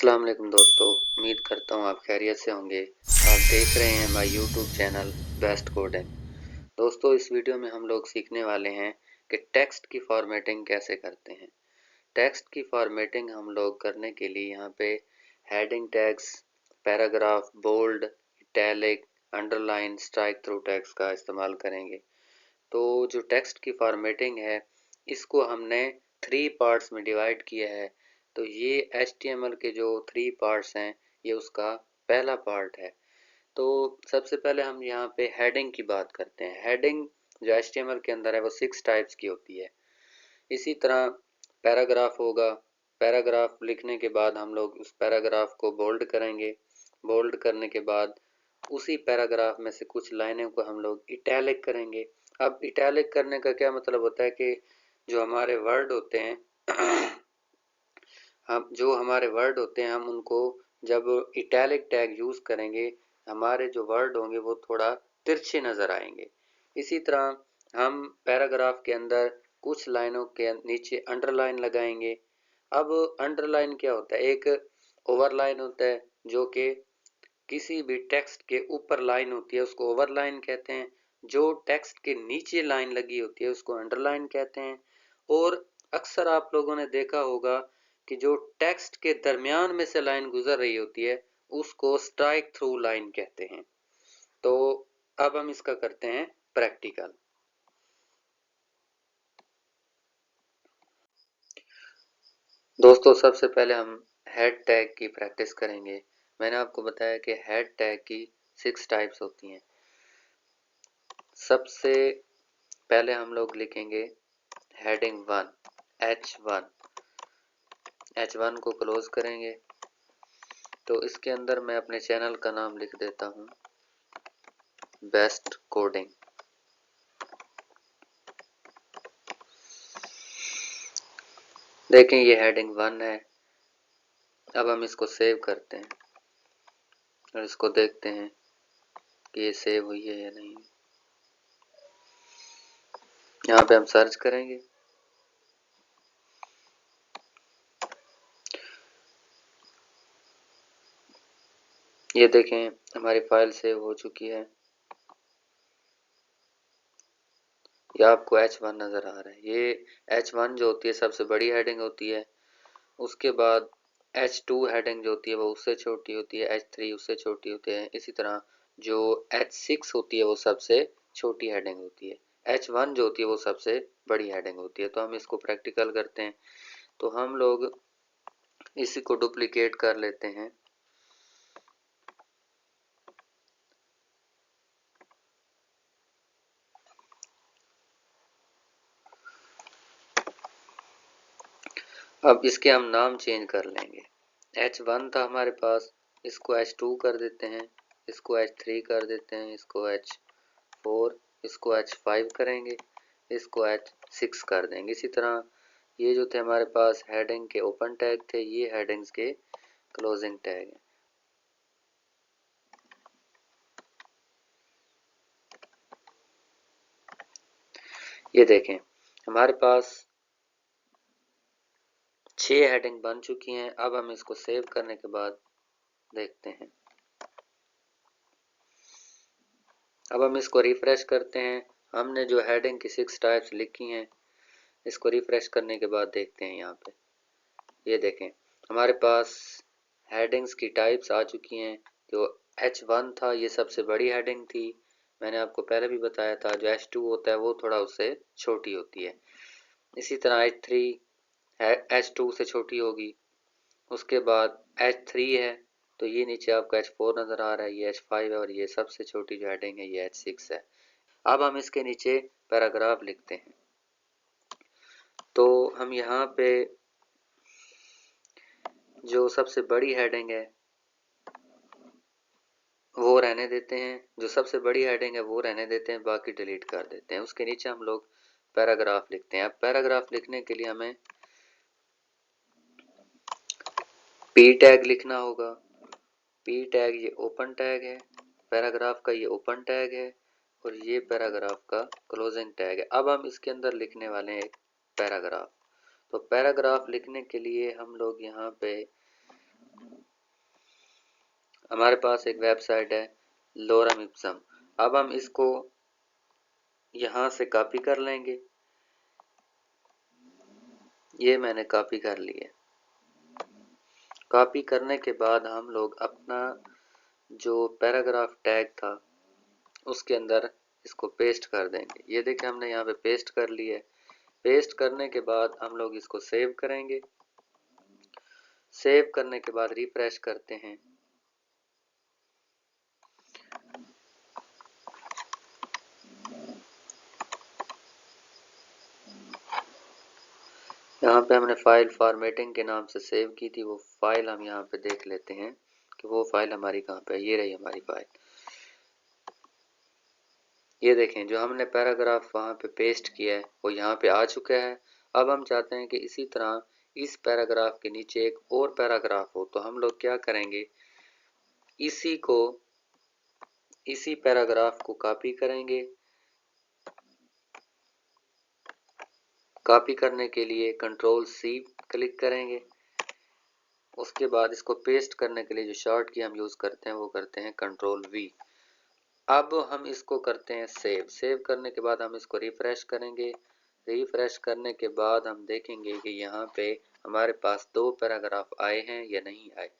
अस्सलाम वालेकुम दोस्तों, उम्मीद करता हूँ आप खैरियत से होंगे। आप देख रहे हैं my YouTube channel best coding. दोस्तों, इस वीडियो में हम लोग सीखने वाले हैं कि टेक्स्ट की फॉर्मेटिंग कैसे करते हैं। टेक्स्ट की फॉर्मेटिंग हम लोग करने के लिए यहाँ पे heading tags, paragraph, bold, italic, underline, strike through tags का इस्तेमाल करेंगे। तो जो टेक्स्ट की फॉर्मेटिंग है, इसको हमने 3 पार्ट्स में डिवाइड किया है। तो ये HTML के जो 3 पार्ट्स हैं, ये उसका पहला पार्ट है। तो सबसे पहले हम यहाँ पे हेडिंग की बात करते हैं। हेडिंग जो HTML के अंदर है वो 6 टाइप्स की होती है। इसी तरह पैराग्राफ होगा। पैराग्राफ लिखने के बाद हम लोग उस पैराग्राफ को बोल्ड करेंगे। बोल्ड करने के बाद उसी पैराग्राफ में से कुछ लाइनों को हम लोग इटैलिक करेंगे। अब इटैलिक करने का क्या मतलब होता है कि जो हमारे वर्ड होते हैं हम उनको जब इटैलिक टैग यूज़ करेंगे, हमारे जो वर्ड होंगे वो थोड़ा तिरछे नज़र आएंगे। इसी तरह हम पैराग्राफ के अंदर कुछ लाइनों के नीचे अंडरलाइन लगाएंगे। अब अंडरलाइन क्या होता है? एक ओवरलाइन होता है जो कि किसी भी टेक्स्ट के ऊपर लाइन होती है, उसको ओवरलाइन कहते हैं। जो टेक्स्ट के नीचे लाइन लगी होती है उसको अंडरलाइन कहते हैं। और अक्सर आप लोगों ने देखा होगा कि जो टेक्स्ट के दरमियान में से लाइन गुजर रही होती है उसको स्ट्राइक थ्रू लाइन कहते हैं। तो अब हम इसका करते हैं प्रैक्टिकल। दोस्तों, सबसे पहले हम हेड टैग की प्रैक्टिस करेंगे। मैंने आपको बताया कि हेड टैग की 6 टाइप्स होती हैं। सबसे पहले हम लोग लिखेंगे हेडिंग 1 H1। H1 को क्लोज करेंगे। तो इसके अंदर मैं अपने चैनल का नाम लिख देता हूँ बेस्ट कोडिंग। देखें, ये हेडिंग 1 है। अब हम इसको सेव करते हैं और इसको देखते हैं कि ये सेव हुई है या नहीं। यहाँ पे हम सर्च करेंगे। ये देखें, हमारी फाइल सेव हो चुकी है। ये आपको H1 नज़र आ रहा है। ये H1 जो होती है सबसे बड़ी हेडिंग होती है। उसके बाद H2 हेडिंग जो होती है वो उससे छोटी होती है, H3 उससे छोटी होती है। इसी तरह जो H6 होती है वो सबसे छोटी हेडिंग होती है। H1 जो होती है वो सबसे बड़ी हेडिंग होती है। तो हम इसको प्रैक्टिकल करते हैं। तो हम लोग इसी को डुप्लीकेट कर लेते हैं। अब इसके हम नाम चेंज कर लेंगे। H1 था हमारे पास, इसको H2 कर देते हैं, इसको H3 कर देते हैं, इसको H4, इसको H5 करेंगे, इसको H6 कर देंगे। इसी तरह ये जो थे हमारे पास हेडिंग के ओपन टैग थे, ये हेडिंग्स के क्लोजिंग टैग हैं। ये देखें, हमारे पास 6 हेडिंग बन चुकी हैं। अब हम इसको सेव करने के बाद देखते हैं। अब हम इसको रिफ्रेश करते हैं। हमने जो हेडिंग की 6 टाइप्स लिखी हैं, इसको रिफ्रेश करने के बाद देखते हैं। यहाँ पे ये देखें, हमारे पास हेडिंग्स की टाइप्स आ चुकी हैं। जो H1 था ये सबसे बड़ी हेडिंग थी। मैंने आपको पहले भी बताया था जो H2 होता है वो थोड़ा उससे छोटी होती है। इसी तरह H3 H2 से छोटी होगी। उसके बाद H3 है, तो ये नीचे आपको H4 नज़र आ रहा है, ये H5 है और ये सबसे छोटी जो हेडिंग है ये H6 है। अब हम इसके नीचे पैराग्राफ लिखते हैं। तो हम यहाँ पे जो सबसे बड़ी हेडिंग है वो रहने देते हैं, जो सबसे बड़ी हेडिंग है वो रहने देते हैं, बाकी डिलीट कर देते हैं। उसके नीचे हम लोग पैराग्राफ लिखते हैं। अब पैराग्राफ लिखने के लिए हमें पी टैग लिखना होगा। पी टैग ये ओपन टैग है, पैराग्राफ का ये ओपन टैग है और ये पैराग्राफ का क्लोजिंग टैग है। अब हम इसके अंदर लिखने वाले हैं एक पैराग्राफ। तो पैराग्राफ लिखने के लिए हम लोग यहाँ पे हमारे पास एक वेबसाइट है लोरम इप्सम। अब हम इसको यहाँ से कॉपी कर लेंगे। ये मैंने कॉपी कर लिया। कॉपी करने के बाद हम लोग अपना जो पैराग्राफ टैग था उसके अंदर इसको पेस्ट कर देंगे। ये देखिए हमने यहाँ पे पेस्ट कर लिया है। पेस्ट करने के बाद हम लोग इसको सेव करेंगे। सेव करने के बाद रिफ्रेश करते हैं। यहाँ पे हमने फाइल फॉर्मेटिंग के नाम से सेव की थी, वो फाइल हम यहाँ पे देख लेते हैं कि वो फाइल हमारी कहाँ पे है। ये रही हमारी फाइल। ये देखें जो हमने पैराग्राफ वहाँ पे पेस्ट किया है वो यहाँ पे आ चुका है। अब हम चाहते हैं कि इसी तरह इस पैराग्राफ के नीचे एक और पैराग्राफ हो, तो हम लोग क्या करेंगे, इसी पैराग्राफ को कॉपी करेंगे। कॉपी करने के लिए कंट्रोल सी क्लिक करेंगे। उसके बाद इसको पेस्ट करने के लिए जो शॉर्ट की हम यूज़ करते हैं वो करते हैं कंट्रोल वी। अब हम इसको करते हैं सेव। सेव करने के बाद हम इसको रिफ्रेश करेंगे। रिफ्रेश करने के बाद हम देखेंगे कि यहाँ पे हमारे पास दो पैराग्राफ आए हैं या नहीं आए।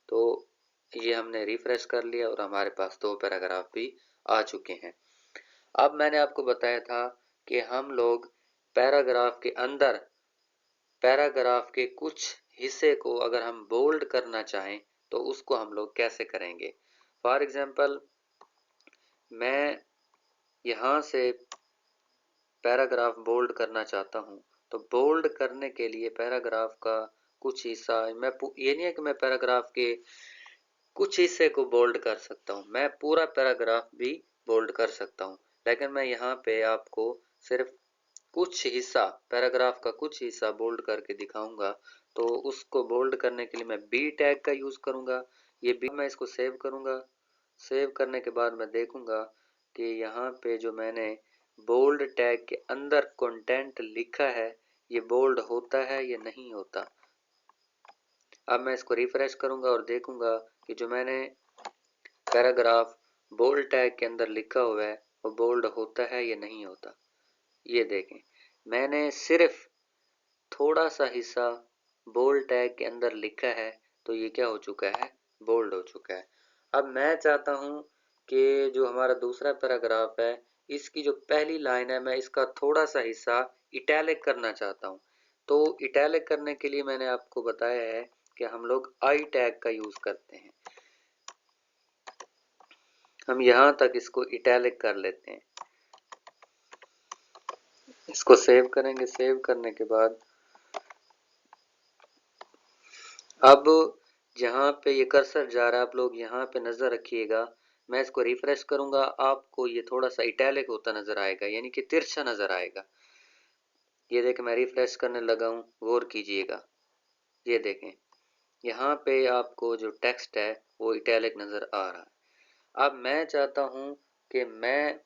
तो ये हमने रिफ्रेश कर लिया और हमारे पास दो पैराग्राफ भी आ चुके हैं। अब मैंने आपको बताया था कि हम लोग पैराग्राफ के अंदर पैराग्राफ के कुछ हिस्से को अगर हम बोल्ड करना चाहें तो उसको हम लोग कैसे करेंगे। फॉर एग्जाम्पल मैं यहाँ से पैराग्राफ बोल्ड करना चाहता हूँ, तो बोल्ड करने के लिए पैराग्राफ का कुछ हिस्सा ये नहीं है कि मैं पैराग्राफ के कुछ हिस्से को बोल्ड कर सकता हूँ, मैं पूरा पैराग्राफ भी बोल्ड कर सकता हूँ। लेकिन मैं यहाँ पे आपको सिर्फ कुछ हिस्सा, पैराग्राफ का कुछ हिस्सा बोल्ड करके दिखाऊंगा। तो उसको बोल्ड करने के लिए मैं बी टैग का यूज करूंगा। ये बी, मैं इसको सेव करूंगा। सेव करने के बाद मैं देखूंगा कि यहाँ पे जो मैंने बोल्ड टैग के अंदर कंटेंट लिखा है ये बोल्ड होता है या नहीं होता। अब मैं इसको रिफ्रेश करूंगा और देखूंगा कि जो मैंने पैराग्राफ बोल्ड टैग के अंदर लिखा हुआ है वो बोल्ड होता है या नहीं होता। ये देखें मैंने सिर्फ थोड़ा सा हिस्सा बोल्ड टैग के अंदर लिखा है तो ये क्या हो चुका है, बोल्ड हो चुका है। अब मैं चाहता हूं कि जो हमारा दूसरा पैराग्राफ है इसकी जो पहली लाइन है मैं इसका थोड़ा सा हिस्सा इटैलिक करना चाहता हूं। तो इटैलिक करने के लिए मैंने आपको बताया है कि हम लोग आई टैग का यूज करते हैं। हम यहां तक इसको इटैलिक कर लेते हैं। इसको सेव करेंगे। सेव करने के बाद अब जहाँ पे ये कर्सर जा रहा है आप लोग यहाँ पे नजर रखिएगा। मैं इसको रिफ्रेश करूंगा, आपको ये थोड़ा सा इटैलिक होता नजर आएगा, यानी कि तिरछा नजर आएगा। ये देखें मैं रिफ्रेश करने लगा हूँ, गौर कीजिएगा। ये देखें यहाँ पे आपको जो टेक्स्ट है वो इटैलिक नजर आ रहा है। अब मैं चाहता हूँ कि मैं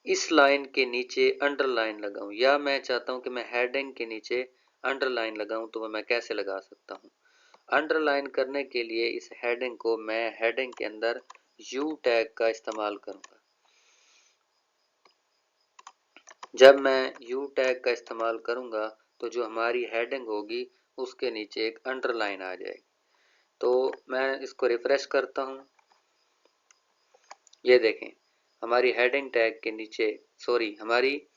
इस लाइन के नीचे अंडरलाइन लगाऊं, या मैं चाहता हूं कि मैं हेडिंग के नीचे अंडरलाइन लगाऊं, तो मैं कैसे लगा सकता हूं। अंडरलाइन करने के लिए इस हेडिंग को मैं हेडिंग के अंदर यू टैग का इस्तेमाल करूंगा। जब मैं यू टैग का इस्तेमाल करूंगा तो जो हमारी हेडिंग होगी उसके नीचे एक अंडरलाइन आ जाएगी। तो मैं इसको रिफ्रेश करता हूं। ये देखें हमारी हेडिंग टैग के नीचे, हमारी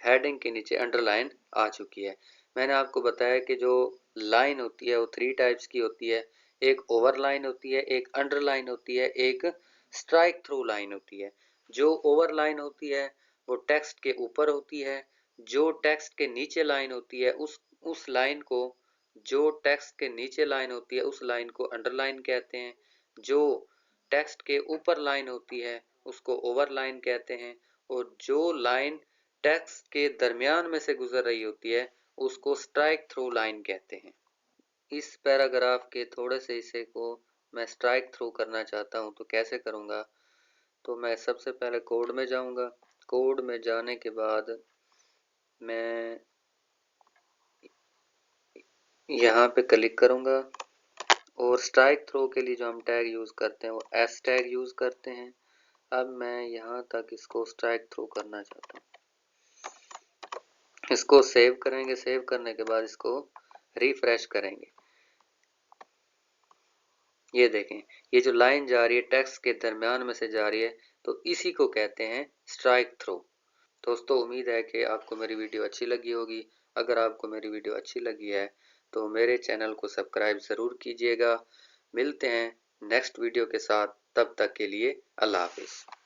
हेडिंग के नीचे अंडरलाइन आ चुकी है। मैंने आपको बताया कि जो लाइन होती है वो थ्री टाइप्स की होती है। एक ओवरलाइन होती है, एक अंडरलाइन होती है, एक स्ट्राइक थ्रू लाइन होती है। जो ओवरलाइन होती है वो टेक्स्ट के ऊपर होती है। जो टेक्स्ट के नीचे लाइन होती है उस लाइन को जो टेक्स्ट के नीचे लाइन होती है उस लाइन को अंडरलाइन कहते हैं। जो टेक्स्ट के ऊपर लाइन होती है उसको ओवरलाइन कहते हैं। और जो लाइन टेक्स्ट के दरमियान में से गुजर रही होती है उसको स्ट्राइक थ्रू लाइन कहते हैं। इस पैराग्राफ के थोड़े से हिस्से को मैं स्ट्राइक थ्रू करना चाहता हूं, तो कैसे करूंगा। तो मैं सबसे पहले कोड में जाऊंगा। कोड में जाने के बाद मैं यहाँ पे क्लिक करूंगा और स्ट्राइक थ्रो के लिए जो हम टैग यूज़ करते हैं वो एस टैग यूज़ करते हैं। अब मैं यहाँ तक इसको स्ट्राइक थ्रो करना चाहता हूँ। इसको सेव करेंगे, सेव करने के बाद इसको रिफ्रेश करेंगे। ये देखें, ये जो लाइन जा रही है टेक्स्ट के दरमियान में से जा रही है, तो इसी को कहते हैं स्ट्राइक थ्रो। दोस्तों उम्मीद है कि आपको मेरी वीडियो अच्छी लगी होगी। अगर आपको मेरी वीडियो अच्छी लगी है तो मेरे चैनल को सब्सक्राइब ज़रूर कीजिएगा। मिलते हैं नेक्स्ट वीडियो के साथ, तब तक के लिए अल्लाह हाफिज़।